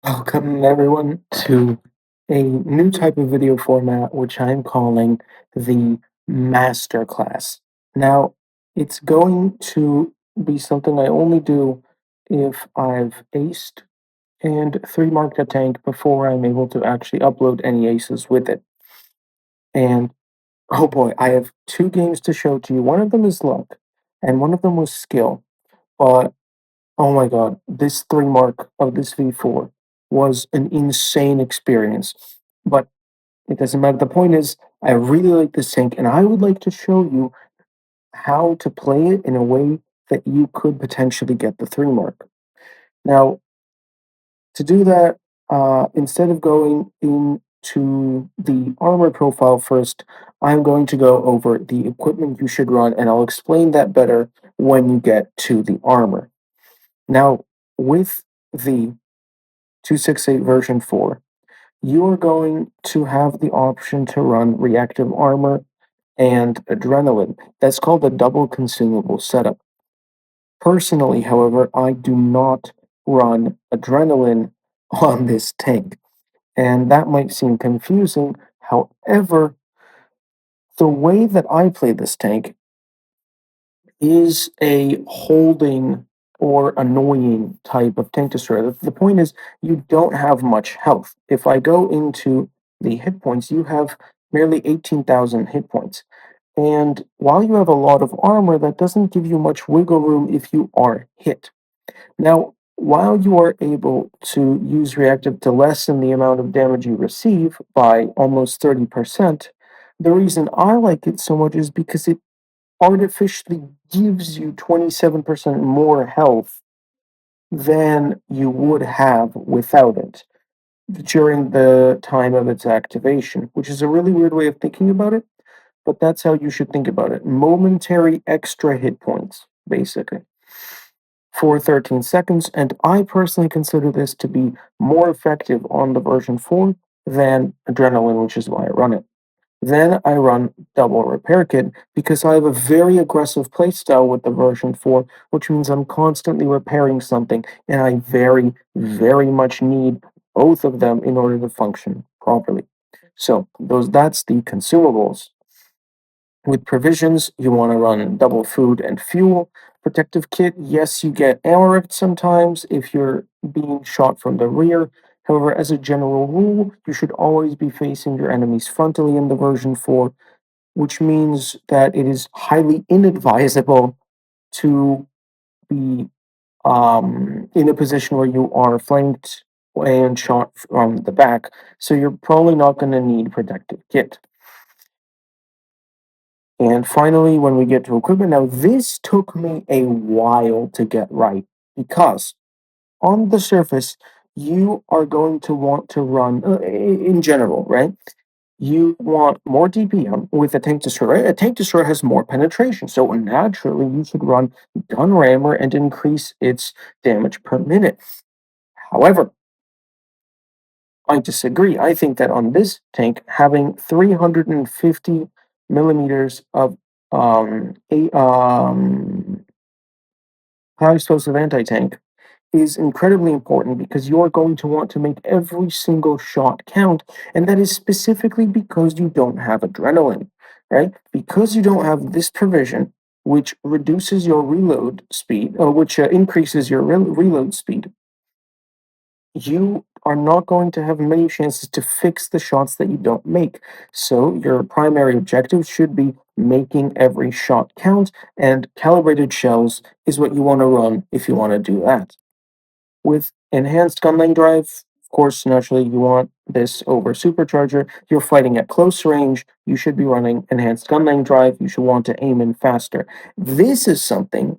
Welcome everyone to a new type of video format which I'm calling the Masterclass. Now, it's going to be something I only do if I've aced and three marked a tank before I'm able to actually upload any aces with it. And oh boy, I have two games to show to you. One of them is luck, and one of them was skill. But oh my god, this three mark of this V4 was an insane experience. But it doesn't matter. The point is, I really like this tank, and I would like to show you how to play it in a way that you could potentially get the three mark. Now, to do that, instead of going into the armor profile first, I'm going to go over the equipment you should run, and I'll explain that better when you get to the armor. Now, with the 268 version 4, you are going to have the option to run reactive armor and adrenaline. That's called a double consumable setup. Personally, however, I do not run adrenaline on this tank, and that might seem confusing. However, the way that I play this tank is a holding or annoying type of tank destroyer. The point is, you don't have much health. If I go into the hit points, you have merely 18,000 hit points. And while you have a lot of armor, that doesn't give you much wiggle room if you are hit. Now, while you are able to use reactive to lessen the amount of damage you receive by almost 30%, the reason I like it so much is because it artificially gives you 27% more health than you would have without it during the time of its activation, which is a really weird way of thinking about it, but that's how you should think about it. Momentary extra hit points, basically, for 13 seconds, and I personally consider this to be more effective on the version 4 than Adrenaline, which is why I run it. Then I run double repair kit because I have a very aggressive playstyle with the version 4, which means I'm constantly repairing something, and I very, very much need both of them in order to function properly. So those that's the consumables. With provisions, you want to run double food and fuel. Protective kit, yes, you get ammo rift sometimes if you're being shot from the rear. However, as a general rule, you should always be facing your enemies frontally in the version 4, which means that it is highly inadvisable to be in a position where you are flanked and shot from the back. So you're probably not going to need protective kit. And finally, when we get to equipment, now this took me a while to get right because on the surface, you are going to want to run, in general, right? You want more DPM with a tank destroyer. Right? A tank destroyer has more penetration, so naturally you should run gun rammer and increase its damage per minute. However, I disagree. I think that on this tank, having 350 millimeters of a high explosive anti-tank is incredibly important because you're going to want to make every single shot count, and that is specifically because you don't have adrenaline, right? Because you don't have this provision, which reduces your reload speed, or which increases your reload speed, you are not going to have many chances to fix the shots that you don't make. So, your primary objective should be making every shot count, and calibrated shells is what you want to run if you want to do that. With enhanced gun lane drive, of course, naturally, you want this over supercharger. You're fighting at close range. You should be running enhanced gun lane drive. You should want to aim in faster. This is something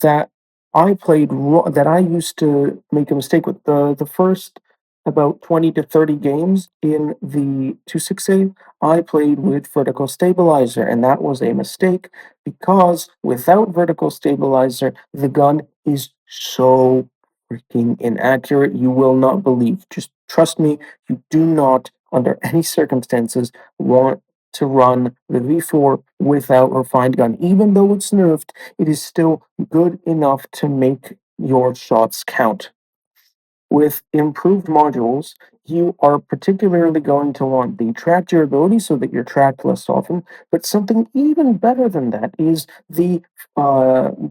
that that I used to make a mistake with. The first about 20 to 30 games in the 268, I played with vertical stabilizer, and that was a mistake because without vertical stabilizer, the gun is so freaking inaccurate. You will not believe. Just trust me, you do not, under any circumstances, want to run the V4 without refined gun. Even though it's nerfed, it is still good enough to make your shots count. With improved modules, you are particularly going to want the track durability so that you're tracked less often. But something even better than that is the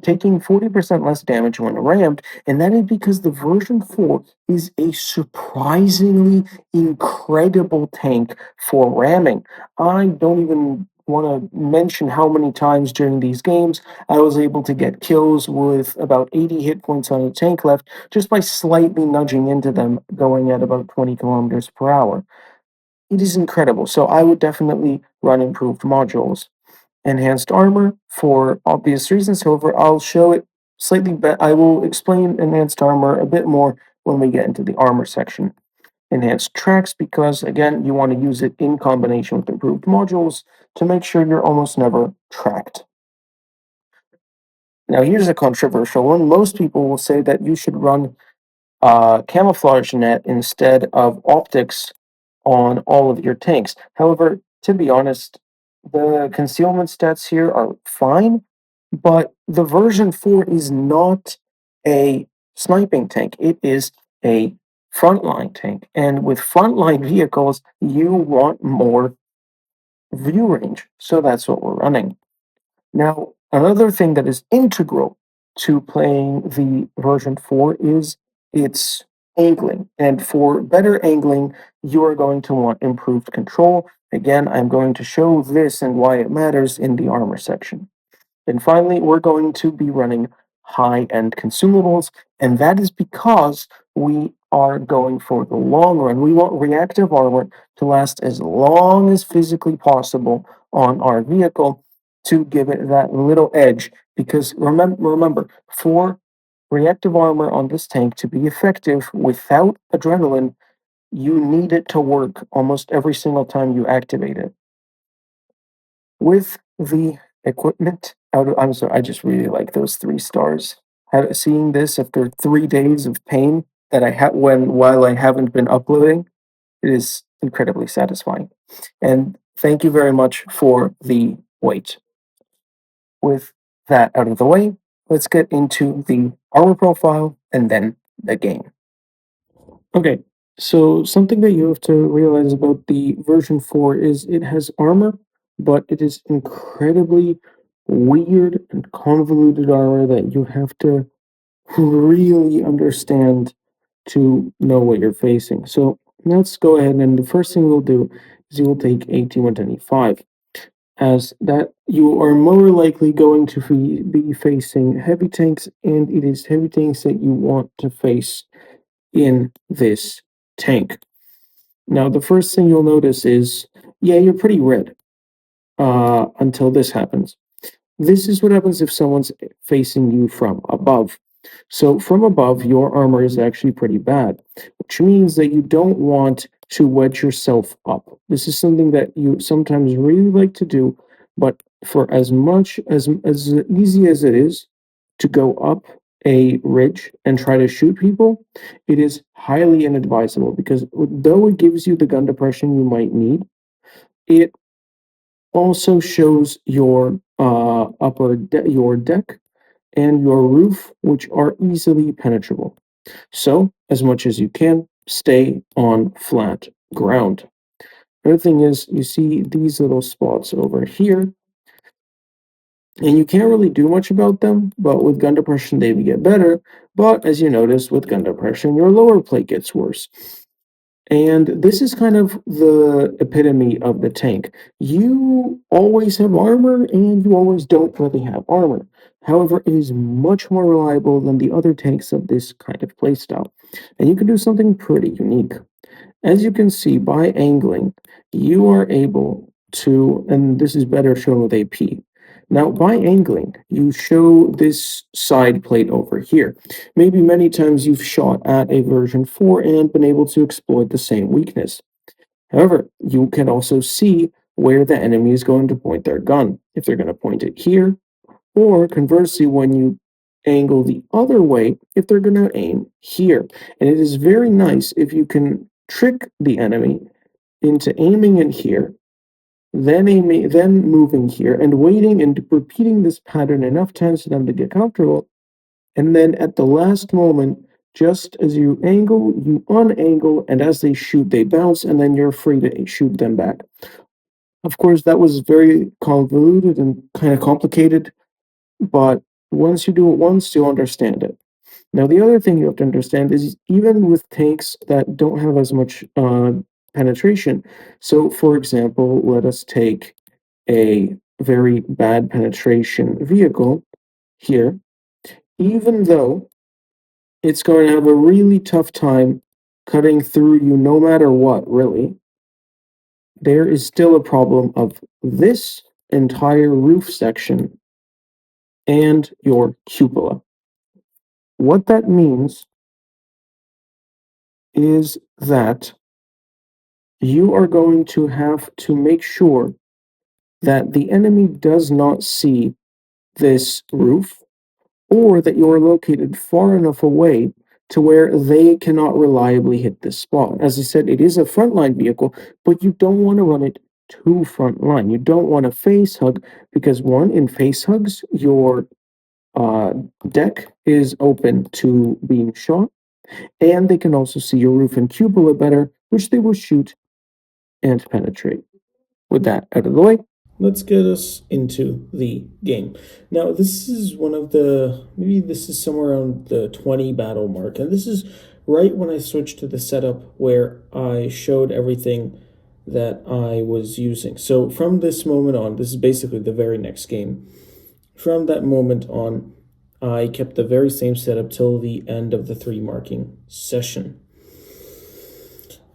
taking 40% less damage when rammed, and that is because the version 4 is a surprisingly incredible tank for ramming. I don't even want to mention how many times during these games I was able to get kills with about 80 hit points on a tank left just by slightly nudging into them, going at about 20 kilometers per hour. It is incredible. So I would definitely run improved modules. Enhanced armor for obvious reasons. However, I'll show it slightly better. I will explain enhanced armor a bit more when we get into the armor section. Enhanced tracks because again, you want to use it in combination with improved modules to make sure you're almost never tracked. Now, here's a controversial one. Most people will say that you should run camouflage net instead of optics on all of your tanks. However, to be honest, the concealment stats here are fine, but the version 4 is not a sniping tank. It is a frontline tank. And with frontline vehicles, you want more view range. So that's what we're running. Now, another thing that is integral to playing the version 4 is its angling. And for better angling, you are going to want improved control. Again, I'm going to show this and why it matters in the armor section. And finally, we're going to be running high-end consumables, and that is because we are going for the long run. We want reactive armor to last as long as physically possible on our vehicle to give it that little edge. Because remember, for reactive armor on this tank to be effective without adrenaline, you need it to work almost every single time you activate it. With the equipment out of, I'm sorry, I just really like those 3 stars. Seeing this after 3 days of pain that I had while I haven't been uploading, it is incredibly satisfying. And thank you very much for the wait. With that out of the way, let's get into the armor profile and then the game. Okay, so something that you have to realize about the version 4 is it has armor, but it is incredibly weird and convoluted armor that you have to really understand to know what you're facing. So let's go ahead and the first thing we'll do is you will take 18125 as that you are more likely going to be facing heavy tanks, and it is heavy tanks that you want to face in this tank. Now, the first thing you'll notice is, yeah, you're pretty red until this happens. This is what happens if someone's facing you from above. So, from above, your armor is actually pretty bad, which means that you don't want to wedge yourself up. This is something that you sometimes really like to do, but for as easy as it is to go up a ridge and try to shoot people, it is highly inadvisable because though it gives you the gun depression you might need, it also shows your your deck and your roof, which are easily penetrable. So, as much as you can, stay on flat ground. Another thing is, you see these little spots over here, and you can't really do much about them, but with gun depression, they get better. But as you notice, with gun depression, your lower plate gets worse. And this is kind of the epitome of the tank. You always have armor and you always don't really have armor. However, it is much more reliable than the other tanks of this kind of playstyle. And you can do something pretty unique. As you can see, by angling, you are able to, and this is better shown with AP. Now, by angling, you show this side plate over here. Maybe many times you've shot at a version 4 and been able to exploit the same weakness. However, you can also see where the enemy is going to point their gun. If they're going to point it here, or conversely, when you angle the other way, if they're going to aim here. And it is very nice if you can trick the enemy into aiming in here, then moving here and waiting and repeating this pattern enough times for them to get comfortable, and then at the last moment Just as you angle, you unangle, and as they shoot, they bounce, and then you're free to shoot them back. Of course, that was very convoluted and kind of complicated, but once you do it once, you'll understand it. Now, the other thing you have to understand is even with tanks that don't have as much penetration, so for example, let us take a very bad penetration vehicle here, even though it's going to have a really tough time cutting through you no matter what, really, there is still a problem of this entire roof section and your cupola. What that means is that you are going to have to make sure that the enemy does not see this roof or that you are located far enough away to where they cannot reliably hit this spot. As I said, it is a frontline vehicle, but you don't want to run it too frontline. You don't want to face hug because, one, in face hugs, your uh, deck is open to being shot, and they can also see your roof and cupola better, which they will shoot and penetrate. With that out of the way, let's get us into the game. Now, this is maybe this is somewhere around the 20 battle mark, and this is right when I switched to the setup where I showed everything that I was using. So from this moment on, this is basically the very next game. From that moment on, I kept the very same setup till the end of the 3 marking session.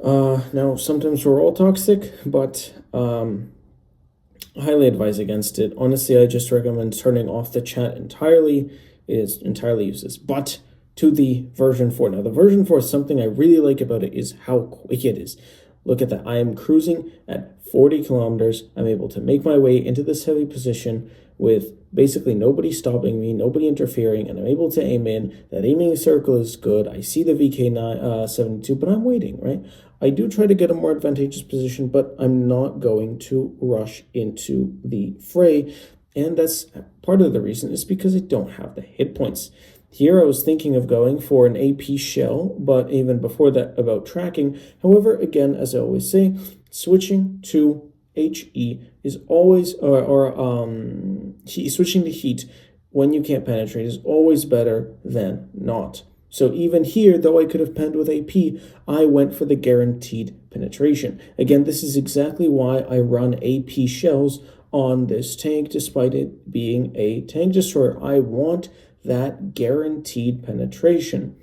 Now, sometimes we're all toxic, but I highly advise against it. Honestly, I just recommend turning off the chat entirely. It is entirely useless. But to the version 4. Now, the version 4, something I really like about it is how quick it is. Look at that. I am cruising at 40 kilometers. I'm able to make my way into this heavy position with basically nobody stopping me, nobody interfering, and I'm able to aim in. That aiming circle is good. I see the VK72, but I'm waiting, right? I do try to get a more advantageous position, but I'm not going to rush into the fray. And that's part of the reason is because I don't have the hit points. Here I was thinking of going for an AP shell, but even before that about tracking. However, again, as I always say, switching to HE is always, switching to heat when you can't penetrate is always better than not. So even here, though I could have penned with AP, I went for the guaranteed penetration. Again, this is exactly why I run AP shells on this tank, despite it being a tank destroyer. I want that guaranteed penetration.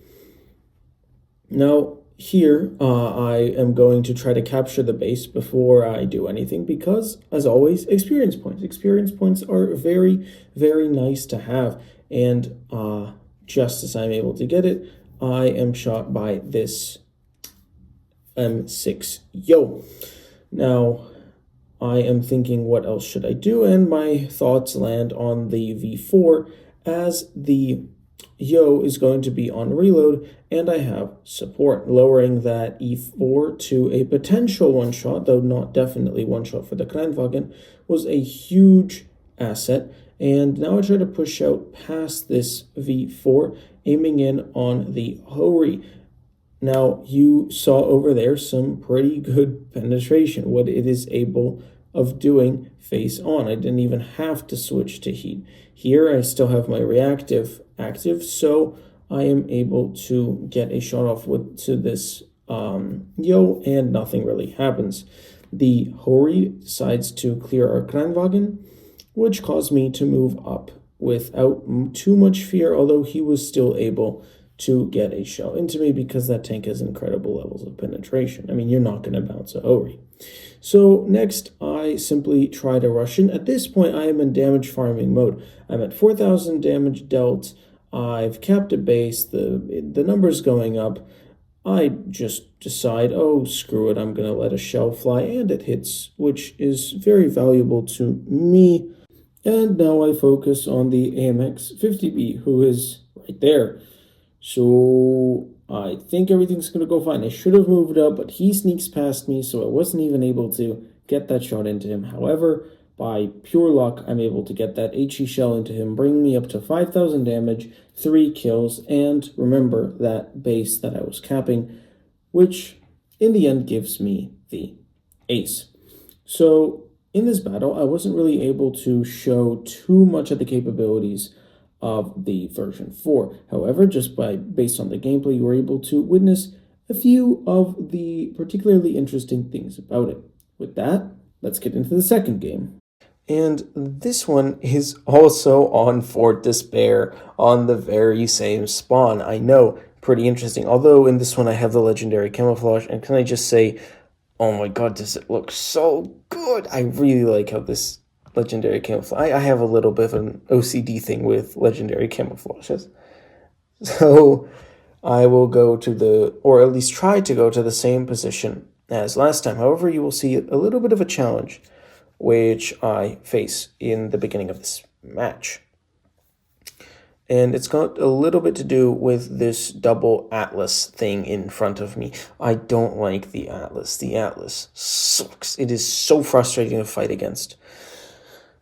Now, here, I am going to try to capture the base before I do anything because, as always, experience points. Experience points are very, very nice to have. And just as I'm able to get it, I am shot by this M6 Yo. Now, I am thinking, what else should I do? And my thoughts land on the V4 as the Yo is going to be on reload, and I have support, lowering that E4 to a potential one-shot, though not definitely one-shot for the Kleinwagen, was a huge asset. And now I try to push out past this V4, aiming in on the Hori. Now, you saw over there some pretty good penetration, what it is able of doing face on. I didn't even have to switch to heat. Here, I still have my reactive active, so I am able to get a shot off to this Yo, and nothing really happens. The Hori decides to clear our Kleinwagen, which caused me to move up without too much fear, although he was still able to get a shell into me because that tank has incredible levels of penetration. I mean, you're not going to bounce a Hori. So next, I simply try to rush in. At this point, I am in damage farming mode. I'm at 4,000 damage dealt. I've capped a base. The number's going up. I just decide, oh, screw it, I'm going to let a shell fly, and it hits, which is very valuable to me. And now I focus on the AMX 50B, who is right there. So I think everything's going to go fine. I should have moved up, but he sneaks past me, so I wasn't even able to get that shot into him. However, by pure luck, I'm able to get that HE shell into him, bringing me up to 5,000 damage, 3 kills, and remember that base that I was capping, which in the end gives me the ace. So in this battle, I wasn't really able to show too much of the capabilities of the version 4. However, based on the gameplay, you were able to witness a few of the particularly interesting things about it. With that, let's get into the second game. And this one is also on Fort Despair on the very same spawn. I know, pretty interesting. Although in this one I have the legendary camouflage, and can I just say, oh my god, does it look so good? I really like how this legendary camouflage. I have a little bit of an OCD thing with legendary camouflages. So I will go to or at least try to go to the same position as last time. However, you will see a little bit of a challenge which I face in the beginning of this match. And it's got a little bit to do with this double Atlas thing in front of me. I don't like the Atlas. The Atlas sucks. It is so frustrating to fight against.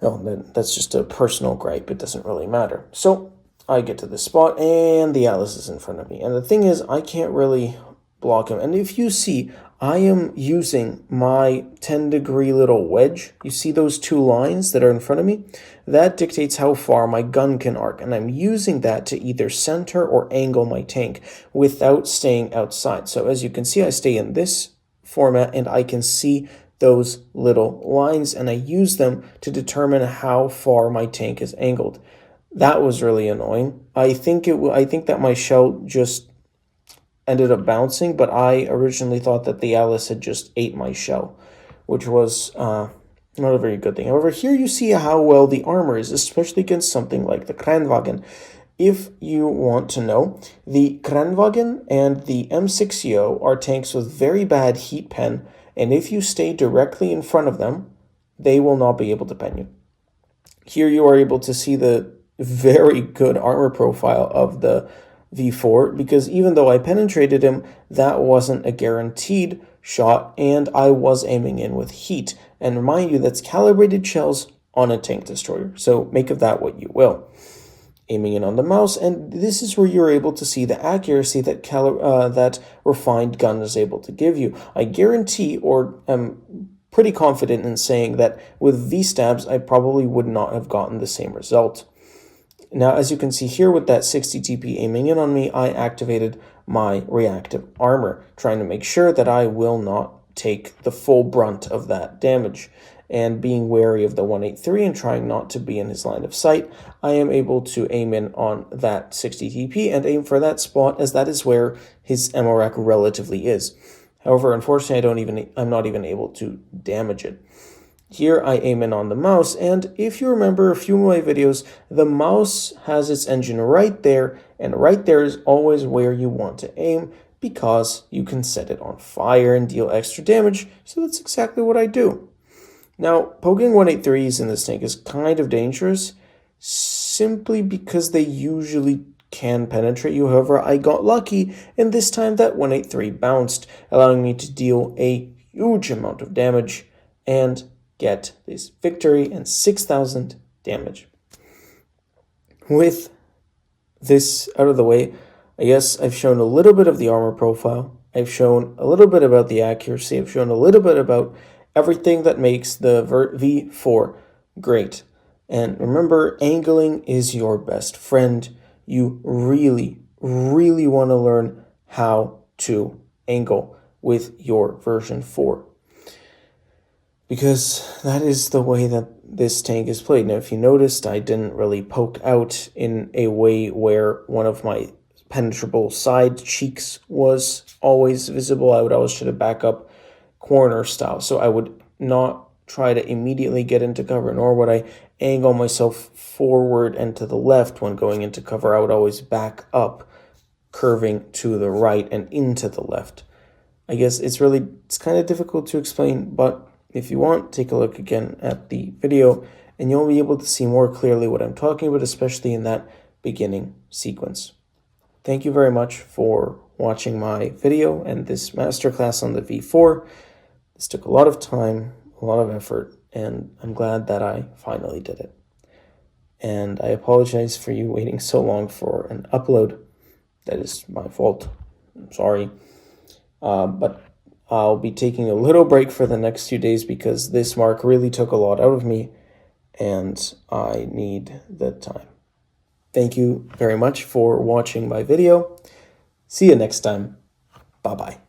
Oh, that's just a personal gripe. It doesn't really matter. So I get to this spot, and the Atlas is in front of me. And the thing is, I can't really block him. And if you see, I am using my 10-degree little wedge. You see those 2 lines that are in front of me? That dictates how far my gun can arc, and I'm using that to either center or angle my tank without staying outside. So as you can see, I stay in this format, and I can see those little lines, and I use them to determine how far my tank is angled. That was really annoying. I think that my shell just ended up bouncing, but I originally thought that the Atlas had just ate my shell, which was not a very good thing. However, here you see how well the armor is, especially against something like the Kranwagen. If you want to know, the Kranwagen and the M60 are tanks with very bad heat pen, and if you stay directly in front of them, they will not be able to pen you. Here you are able to see the very good armor profile of the V4, because even though I penetrated him, that wasn't a guaranteed shot, and I was aiming in with heat. And remind you, that's calibrated shells on a tank destroyer, so make of that what you will. Aiming in on the mouse, and this is where you're able to see the accuracy that that refined gun is able to give you. I guarantee, or am pretty confident in saying, that with V-stabs, I probably would not have gotten the same result. Now, as you can see here with that 60 TP aiming in on me, I activated my reactive armor, trying to make sure that I will not take the full brunt of that damage. And being wary of the 183 and trying not to be in his line of sight, I am able to aim in on that 60 TP and aim for that spot, as that is where his ammo rack relatively is. However, unfortunately, I'm not even able to damage it. Here I aim in on the mouse, and if you remember a few of my videos, the mouse has its engine right there, and right there is always where you want to aim, because you can set it on fire and deal extra damage, so that's exactly what I do. Now, poking 183s in this tank is kind of dangerous, simply because they usually can penetrate you. However, I got lucky, and this time that 183 bounced, allowing me to deal a huge amount of damage and get this victory and 6,000 damage. With this out of the way, I guess I've shown a little bit of the armor profile. I've shown a little bit about the accuracy. I've shown a little bit about everything that makes the V4 great. And remember, angling is your best friend. You really, really want to learn how to angle with your version 4. Because that is the way that this tank is played. Now, if you noticed, I didn't really poke out in a way where one of my penetrable side cheeks was always visible. I would always try to back up corner style. So I would not try to immediately get into cover, nor would I angle myself forward and to the left when going into cover. I would always back up, curving to the right and into the left. I guess it's kind of difficult to explain, but if you want, take a look again at the video and you'll be able to see more clearly what I'm talking about, especially in that beginning sequence. Thank you very much for watching my video and this masterclass on the V4. This took a lot of time, a lot of effort, and I'm glad that I finally did it. And I apologize for you waiting so long for an upload. That is my fault. I'm sorry. But I'll be taking a little break for the next 2 days because this mark really took a lot out of me, and I need the time. Thank you very much for watching my video. See you next time. Bye-bye.